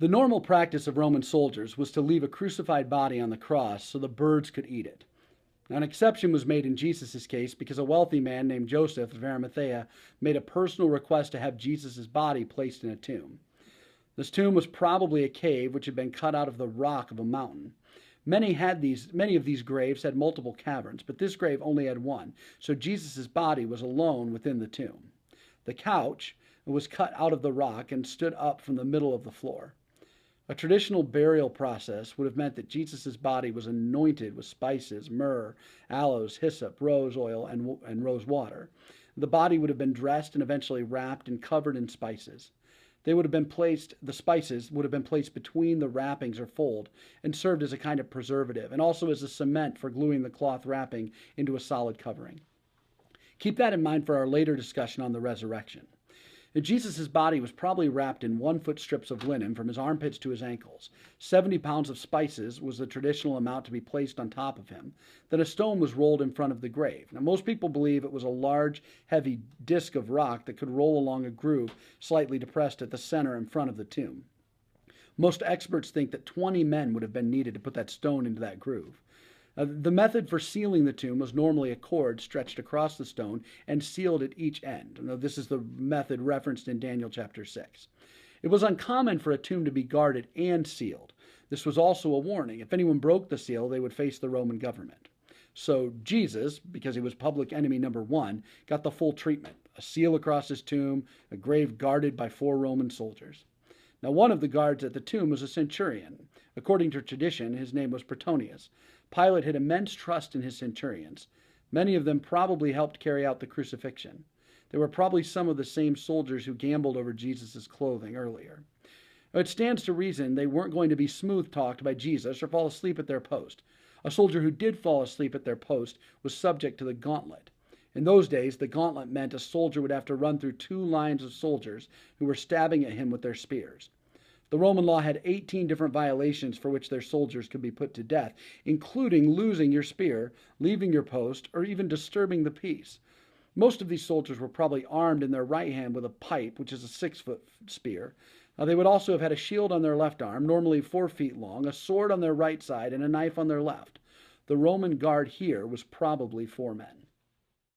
The normal practice of Roman soldiers was to leave a crucified body on the cross so the birds could eat it. Now, an exception was made in Jesus' case because a wealthy man named Joseph of Arimathea made a personal request to have Jesus' body placed in a tomb. This tomb was probably a cave which had been cut out of the rock of a mountain. Many of these graves had multiple caverns, but this grave only had one, so Jesus' body was alone within the tomb. The couch was cut out of the rock and stood up from the middle of the floor. A traditional burial process would have meant that Jesus' body was anointed with spices, myrrh, aloes, hyssop, rose oil, and rose water. The body would have been dressed and eventually wrapped and covered in spices. The spices would have been placed between the wrappings or fold and served as a kind of preservative, and also as a cement for gluing the cloth wrapping into a solid covering. Keep that in mind for our later discussion on the resurrection. Jesus' body was probably wrapped in 1-foot strips of linen from his armpits to his ankles. 70 pounds of spices was the traditional amount to be placed on top of him. Then a stone was rolled in front of the grave. Now, most people believe it was a large, heavy disc of rock that could roll along a groove slightly depressed at the center in front of the tomb. Most experts think that 20 men would have been needed to put that stone into that groove. The method for sealing the tomb was normally a cord stretched across the stone and sealed at each end. Now, this is the method referenced in Daniel chapter 6. It was uncommon for a tomb to be guarded and sealed. This was also a warning. If anyone broke the seal, they would face the Roman government. So Jesus, because he was public enemy number 1, got the full treatment. A seal across his tomb, a grave guarded by 4 Roman soldiers. Now, one of the guards at the tomb was a centurion. According to tradition, his name was Pretonius. Pilate had immense trust in his centurions. Many of them probably helped carry out the crucifixion. They were probably some of the same soldiers who gambled over Jesus' clothing earlier. Now, it stands to reason they weren't going to be smooth-talked by Jesus or fall asleep at their post. A soldier who did fall asleep at their post was subject to the gauntlet. In those days, the gauntlet meant a soldier would have to run through 2 lines of soldiers who were stabbing at him with their spears. The Roman law had 18 different violations for which their soldiers could be put to death, including losing your spear, leaving your post, or even disturbing the peace. Most of these soldiers were probably armed in their right hand with a pipe, which is a 6-foot spear. They would also have had a shield on their left arm, normally 4 feet long, a sword on their right side, and a knife on their left. The Roman guard here was probably 4 men.